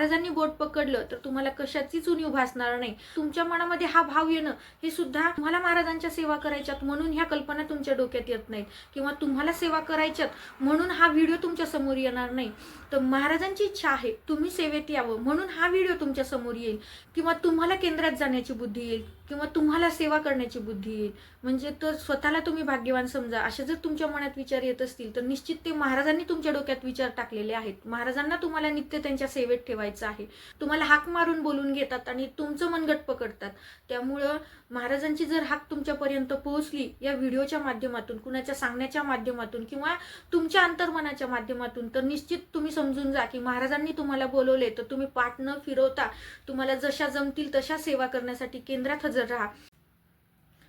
महाराजांनी बोट पकडलं तर तुम्हाला कशाचीच उणीव भासणार नाही. तुमच्या मनामध्ये हा भाव येणं हे सुद्धा तुम्हाला महाराजांच्या सेवा करायच्यात म्हणून ह्या कल्पना तुमच्या डोक्यात येत नाहीत, किंवा तुम्हाला सेवा करायच्यात म्हणून हा व्हिडिओ तुमच्या समोर येणार नाही. तर महाराजांची इच्छा आहे तुम्ही सेवेत यावं म्हणून हा व्हिडिओ तुमच्या समोर येईल, किंवा तुम्हाला केंद्रात जाण्याची बुद्धी येईल, किंवा तुम्हाला सेवा करण्याची बुद्धी येईल. म्हणजे तर स्वतःला तुम्ही भाग्यवान समजा. असे जर तुमच्या मनात विचार येत असतील तर निश्चित ते महाराजांनी तुमच्या डोक्यात विचार टाकलेले आहेत. महाराजांना तुम्हाला नित्य त्यांच्या सेवेत ठेवायचं आहे. तुम्हाला हाक मारून बोलून घेतात आणि तुमचं मनगट पकडतात. त्यामुळं महाराजांची जर हाक तुमच्यापर्यंत पोहोचली या व्हिडिओच्या माध्यमातून, कुणाच्या सांगण्याच्या माध्यमातून किंवा तुमच्या अंतर्मनाच्या माध्यमातून, तर निश्चित तुम्ही समजून जा की महाराजांनी तुम्हाला बोलवले तर तुम्ही पाठ न फिरवता तुम्हाला जशा जमतील तशा सेवा करण्यासाठी केंद्रात हजर राहा.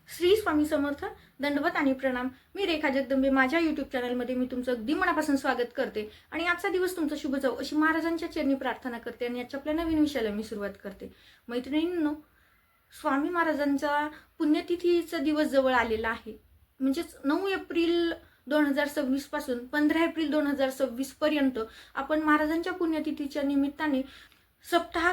श्री स्वामी समर्थ. दंडवत आणि प्रणाम. मी रेखा जगदंबे. माझ्या यूट्यूब चॅनलमध्ये मी तुमचं अगदी मनापासून स्वागत करते आणि आजचा दिवस तुमचा शुभ जाऊ अशी महाराजांच्या चरणी प्रार्थना करते आणि आजच्या आपल्या नवीन विषयाला मी सुरुवात करते. मैत्रिणींनो, स्वामी महाराजांचा पुण्यतिथीचा दिवस जवळ आलेला आहे. म्हणजेच 9 एप्रिल 2026 पासून 15 एप्रिल 2026 पर्यंत आपण महाराजांच्या पुण्यतिथीच्या निमित्ताने सप्ताह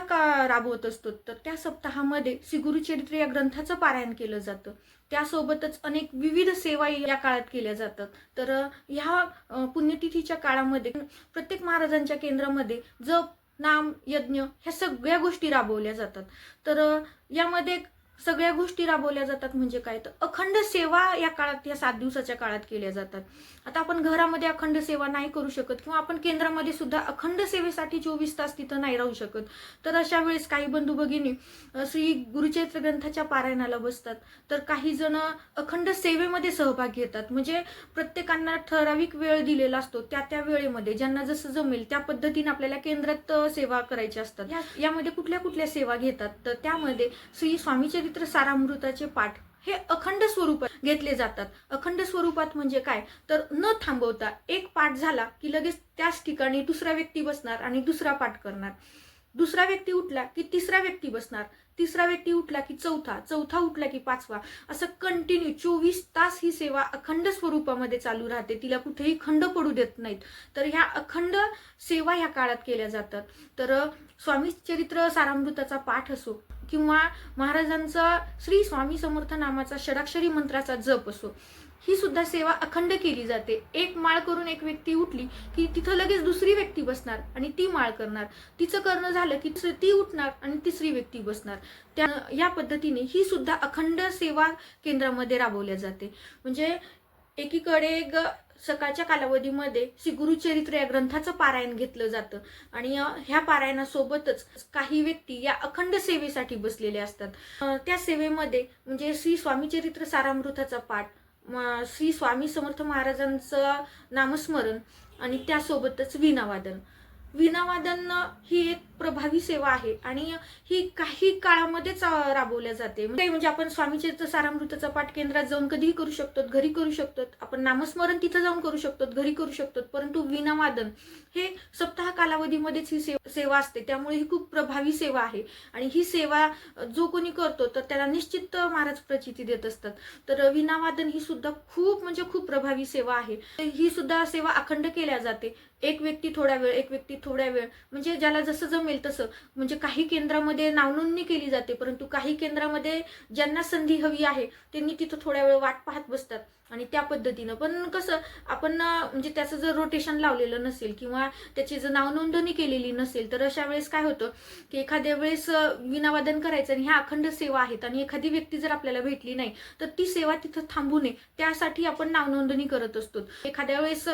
राबवत असतो. तर त्या सप्ताहामध्ये श्री गुरुचरित्र या ग्रंथाचं पारायण केलं जातं. त्यासोबतच अनेक विविध सेवा या काळात केल्या जातात. तर ह्या पुण्यतिथीच्या काळामध्ये प्रत्येक महाराजांच्या केंद्रामध्ये जप, नाम, यज्ञ ह्या सगळ्या गोष्टी राबवल्या जातात. तर यामध्ये सगळ्या गोष्टी राबवल्या जातात म्हणजे काय, तर अखंड सेवा या काळात, या 7 दिवसाच्या काळात केल्या जातात. आता आपण घरामध्ये अखंड सेवा नाही करू शकत किंवा आपण केंद्रामध्ये सुद्धा अखंड सेवेसाठी 24 तास तिथं नाही राहू शकत. तर अशा वेळेस काही बंधू भगिनी श्री गुरुचरित्र ग्रंथाच्या पारायणाला बसतात. तर काही जण अखंड सेवेमध्ये सहभाग घेतात. म्हणजे प्रत्येकांना ठराविक वेळ दिलेला असतो. त्या वेळेमध्ये ज्यांना जसं जमेल त्या पद्धतीने आपल्याला केंद्रात सेवा करायची असतात. यामध्ये कुठल्या कुठल्या सेवा घेतात, तर त्यामध्ये श्री स्वामीचरित्र सारामृताचे पाठ हे अखंड स्वरूपात घेतले जातात. अखंड स्वरूपात म्हणजे काय, तर न थांबवता एक पाठ झाला की लगेच त्याच ठिकाणी दुसरा व्यक्ती बसणार आणि दुसरा पाठ करणार. दुसरा व्यक्ती उठला की तिसरा व्यक्ती बसणार, तिसरा व्यक्ती उठला की चौथा उठला की 5वा, असं कंटिन्यू 24 तास ही सेवा अखंड स्वरूपामध्ये चालू राहते. तिला कुठेही खंड पडू देत नाहीत. तर ह्या अखंड सेवा ह्या काळात केल्या जातात. तर स्वामी चरित्र सारामृताचा पाठ असो किंवा महाराजांचा श्री स्वामी समर्थ नामाचा षडाक्षरी मंत्राचा जप असो, ही सुद्धा सेवा अखंड केली जाते. एक माळ करून एक व्यक्ती उठली की तिथं लगेच दुसरी व्यक्ती बसणार आणि ती माळ करणार. तिचं करणं झालं की ती उठणार आणि तिसरी व्यक्ती बसणार. या पद्धतीने ही सुद्धा अखंड सेवा केंद्रामध्ये राबवल्या जाते. म्हणजे एकीकडे सकाळच्या कालावधीमध्ये श्री गुरुचरित्र या ग्रंथाचं पारायण घेतलं जातं आणि ह्या पारायणासोबतच काही व्यक्ती या अखंड सेवेसाठी बसलेले असतात. त्या सेवेमध्ये म्हणजे श्री स्वामीचरित्र सारामृताचा पाठ, श्री स्वामी समर्थ महाराजांचं नामस्मरण आणि त्यासोबतच वीणावादन ही एक प्रभावी सेवा आहे आणि ही काही काळामध्येच राबवल्या जाते. म्हणजे आपण स्वामीचरित्र सारामृताचा पाठ केंद्रात जाऊन कधीही करू शकतो, घरी करू शकतो. आपण नामस्मरण तिथं जाऊन करू शकतो, घरी करू शकतो. परंतु वीणावादन हे सप्ताह कालावधीमध्येच ही सेवा असते. त्यामुळे ही खूप प्रभावी सेवा आहे आणि ही सेवा जो कोणी करतो तर त्याला निश्चित महाराज प्रचिती देत असतात. तर वीणावादन ही सुद्धा खूप प्रभावी सेवा आहे. ही सुद्धा सेवा अखंड केल्या जाते. एक व्यक्ती थोडा वेळ, एक व्यक्ती थोड्या वेळ, म्हणजे ज्याला जसं जमेल तसं. म्हणजे काही केंद्रामध्ये नावनोंदणी केली जाते, परंतु काही केंद्रामध्ये ज्यांना संधी हवी आहे त्यांनी तिथं थोड्या वेळ वाट पाहत बसतात आणि त्या पद्धतीनं. पण कसं आपण म्हणजे त्याचं जर रोटेशन लावलेलं नसेल किंवा त्याची जर नावनोंदणी केलेली नसेल तर अशा वेळेस काय होतं की एखाद्या वेळेस वीणावादन करायचं आणि ह्या अखंड सेवा आहेत आणि एखादी व्यक्ती जर आपल्याला भेटली नाही तर ती सेवा तिथं थांबू नये त्यासाठी आपण नावनोंदणी करत असतो. एखाद्या वेळेस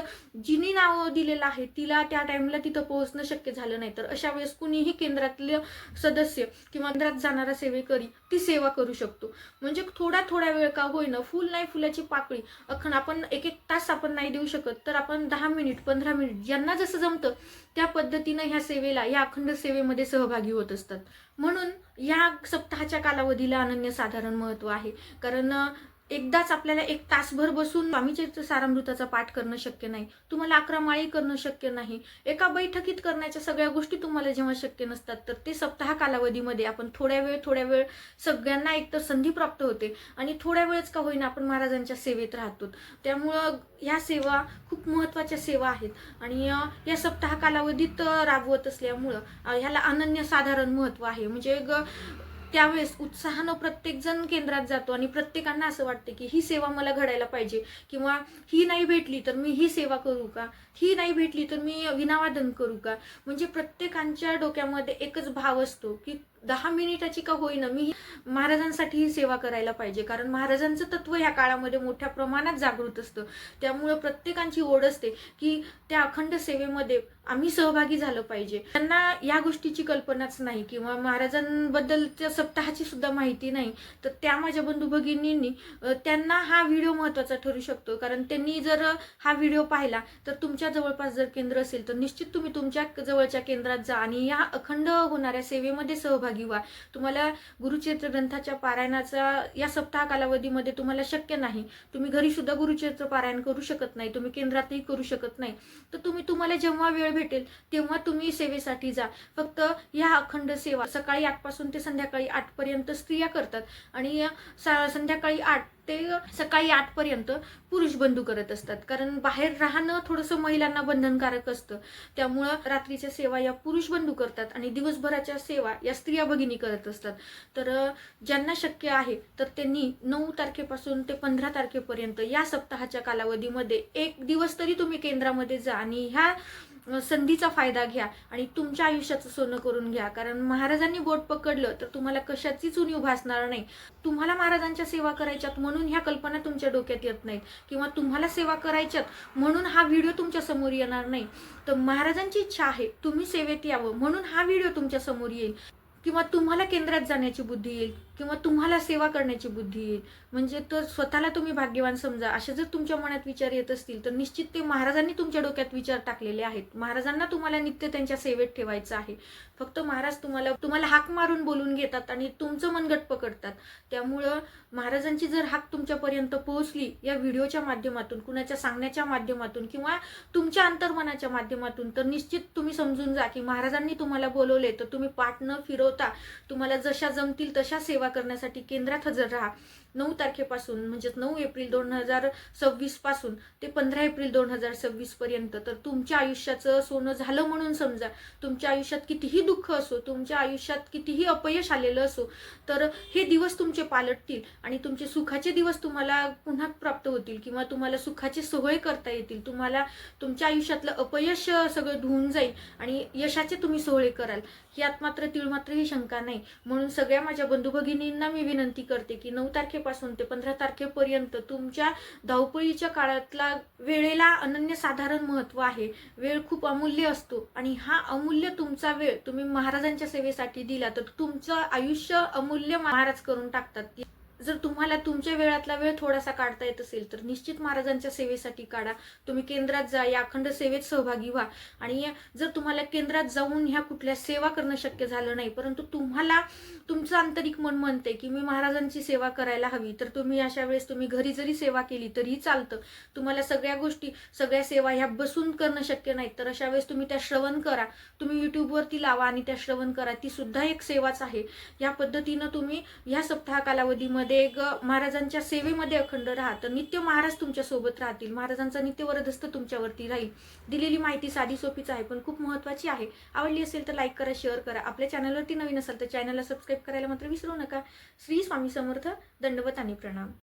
जिनी नाव दिलेलं आहे तिला त्या टाइमला तिथं पोहोचणं शक्य झालं नाही तर अशा वेळेस कुणीही केंद्रातले सदस्य किंवा केंद्रात जाणारा सेवेकरी ती सेवा करू शकतो. म्हणजे थोडा वेळ का होईना, फुल नाही फुलाची पाकळी अखंड आपण एक तास आपण नाही देऊ शकत तर आपण 10 मिनिट 15 मिनिट ज्यांना जसं जमतं त्या पद्धतीनं ह्या सेवेला, या अखंड सेवेमध्ये सहभागी होत असतात. म्हणून या सप्ताहाच्या कालावधीला अनन्यसाधारण महत्व आहे. कारण एकदाच आपल्याला 1 तासभर बसून स्वामीचरित्र सारामृताचा पाठ करणं शक्य नाही. तुम्हाला 11 माळी करणं शक्य नाही. एका बैठकीत करण्याच्या सगळ्या गोष्टी तुम्हाला जेव्हा शक्य नसतात, तर ते सप्ताह कालावधीमध्ये आपण थोड्या वेळ सगळ्यांना एकतर संधी प्राप्त होते आणि थोड्या वेळच का होईना आपण महाराजांच्या सेवेत राहतो. त्यामुळं ह्या सेवा खूप महत्त्वाच्या सेवा आहेत आणि या सप्ताह कालावधीत राबवत असल्यामुळं ह्याला अनन्यसाधारण महत्त्व आहे. म्हणजे त्यावेळेस उत्साहानं प्रत्येकजण केंद्रात जातो आणि प्रत्येकांना असं वाटतं की ही सेवा मला घडायला पाहिजे, किंवा ही नाही भेटली तर मी ही सेवा करू का, ही नाही भेटली तर मी विनावादन करू का. म्हणजे प्रत्येकांच्या डोक्यामध्ये एकच भाव असतो की 10 मिनिटाची का होईना मी महाराजांसाठी ही सेवा करायला पाहिजे, कारण महाराजांचं तत्व ह्या काळामध्ये मोठ्या प्रमाणात जागृत असतं. त्यामुळं प्रत्येकांची ओढ असते की त्या अखंड सेवेमध्ये आम्ही सहभागी झालं पाहिजे. त्यांना या गोष्टीची कल्पनाच नाही किंवा महाराजांबद्दलच्या सप्ताहाची सुद्धा माहिती नाही, तर त्या माझ्या बंधू भगिनींनी त्यांना हा व्हिडिओ महत्त्वाचा ठरू शकतो. कारण त्यांनी जर हा व्हिडिओ पाहिला तर तुमच्या जवळपास जर केंद्र असेल तर निश्चित तुम्ही तुमच्या जवळच्या केंद्रात जा आणि या अखंड होणाऱ्या सेवेमध्ये सहभागी व्हा. तुम्हाला गुरुचरित्र ग्रंथाच्या पारायणाचा या सप्ताह कालावधीमध्ये तुम्हाला शक्य नाही, तुम्ही घरी सुद्धा गुरुचरित्र पारायण करू शकत नाही, तुम्ही केंद्रातही करू शकत नाही, तर तुम्हाला जेव्हा वेळ भेटेल तेव्हा तुम्ही सेवेसाठी जा. फक्त या अखंड सेवा सकाळी 8 पासून ते संध्याकाळी 8 पर्यंत स्त्रिया करतात आणि संध्याकाळी 8 ते सकाळी 8 पर्यंत पुरुष बंधू करत असतात. कारण बाहेर राहणं थोडंसं महिलांना बंधनकारक असतं. त्यामुळं रात्रीच्या सेवा या पुरुष बंधू करतात आणि दिवसभराच्या सेवा या स्त्रिया भगिनी करत असतात. तर ज्यांना शक्य आहे तर त्यांनी 9 तारखेपासून ते 15 तारखेपर्यंत या सप्ताहाच्या कालावधीमध्ये 1 दिवस तरी तुम्ही केंद्रामध्ये जा आणि ह्या संधीचा फायदा घ्या आणि तुमच्या आयुष्याचं सोनं करून घ्या. कारण महाराजांनी बोट पकडलं तर तुम्हाला कशाचीच उणीव भासणार नाही. तुम्हाला महाराजांच्या सेवा करायच्यात म्हणून ह्या कल्पना तुमच्या डोक्यात येत नाहीत, किंवा तुम्हाला सेवा करायच्यात म्हणून हा व्हिडिओ तुमच्या समोर येणार नाही. तर महाराजांची इच्छा आहे तुम्ही सेवेत यावं म्हणून हा व्हिडिओ तुमच्या समोर येईल, किंवा तुम्हाला केंद्रात जाण्याची बुद्धी येईल, किंवा तुम्हाला सेवा करण्याची बुद्धी येईल. म्हणजे तर स्वतःला तुम्ही भाग्यवान समजा. असे जर तुमच्या मनात विचार येत असतील तर निश्चित ते महाराजांनी तुमच्या डोक्यात विचार टाकलेले आहेत. महाराजांना तुम्हाला नित्य त्यांच्या सेवेत ठेवायचं आहे. फक्त महाराज तुम्हाला हाक मारून बोलून घेतात आणि तुमचं मनगट पकडतात. त्यामुळं महाराजांची जर हाक तुमच्यापर्यंत पोहोचली या व्हिडिओच्या माध्यमातून, कुणाच्या सांगण्याच्या माध्यमातून किंवा तुमच्या अंतर्मनाच्या माध्यमातून, तर निश्चित तुम्ही समजून जा की महाराजांनी तुम्हाला बोलवले. तर तुम्ही पाठ न फिरवता तुम्हाला जशा जमतील तशा सेवा करण्यासाठी केंद्रात हजर राहा. 9 तारखेपासून म्हणजेच 9 एप्रिल 2026 पासून ते 15 एप्रिल 2026 पर्यंत. तर तुमच्या आयुष्याचं सोनं झालं म्हणून समजा. तुमच्या आयुष्यात कितीही दुःख असो, तुमच्या आयुष्यात कितीही अपयश आलेलं असो, तर हे दिवस तुमचे पालटतील आणि तुमचे सुखाचे दिवस तुम्हाला पुन्हा प्राप्त होतील, किंवा तुम्हाला सुखाचे सोहळे करता येतील. तुम्हाला तुमच्या आयुष्यातलं अपयश सगळं धुवून जाईल आणि यशाचे तुम्ही सोहळे कराल. यात मात्र तिळमात्रही शंका नाही. म्हणून सगळ्या माझ्या बंधू भगिनींना मी विनंती करते की 9 तारखेपासून ते 15 तारखेपर्यंत तुमच्या धावपळीच्या काळातला वेळेला अनन्यसाधारण महत्त्व आहे. वेळ खूप अमूल्य असतो आणि हा अमूल्य तुमचा वेळ तुम्ही महाराजांच्या सेवेसाठी दिला तर तुमचं आयुष्य अमूल्य महाराज करून टाकतात. जर तुम्हाला तुमच्या वेळातला वेळ थोडासा काढता येत असेल तर निश्चित महाराजांच्या सेवेसाठी काढा. तुम्ही केंद्रात जा, या अखंड सेवेत सहभागी व्हा. आणि जर तुम्हाला केंद्रात जाऊन ह्या कुठल्या सेवा करणं शक्य झालं नाही, परंतु तुम्हाला तुमचं आंतरिक मन म्हणते की मी महाराजांची सेवा करायला हवी, तर तुम्ही अशा वेळेस तुम्ही घरी जरी सेवा केली तरीही चालतं. तुम्हाला सगळ्या सेवा ह्या बसून करणं शक्य नाही, तर अशा वेळेस तुम्ही त्या श्रवण करा. तुम्ही युट्यूबवरती लावा आणि त्या श्रवण करा. ती सुद्धा एक सेवाच आहे. या पद्धतीनं तुम्ही ह्या सप्ताह कालावधीमध्ये महाराजांच्या सेवेमध्ये अखंड राहा, तर नित्य महाराज तुमच्या सोबत राहतील. महाराजांचा नित्य वरदहस्त तुमच्यावरती राहील. दिलेली माहिती साधी सोपीच आहे पण खूप महत्त्वाची आहे. आवडली असेल तर लाईक करा, शेअर करा. आपल्या चॅनलवरती नवीन असाल तर चॅनलला सबस्क्राईब करायला मात्र विसरू नका. श्री स्वामी समर्थ. दंडवत आणि प्रणाम.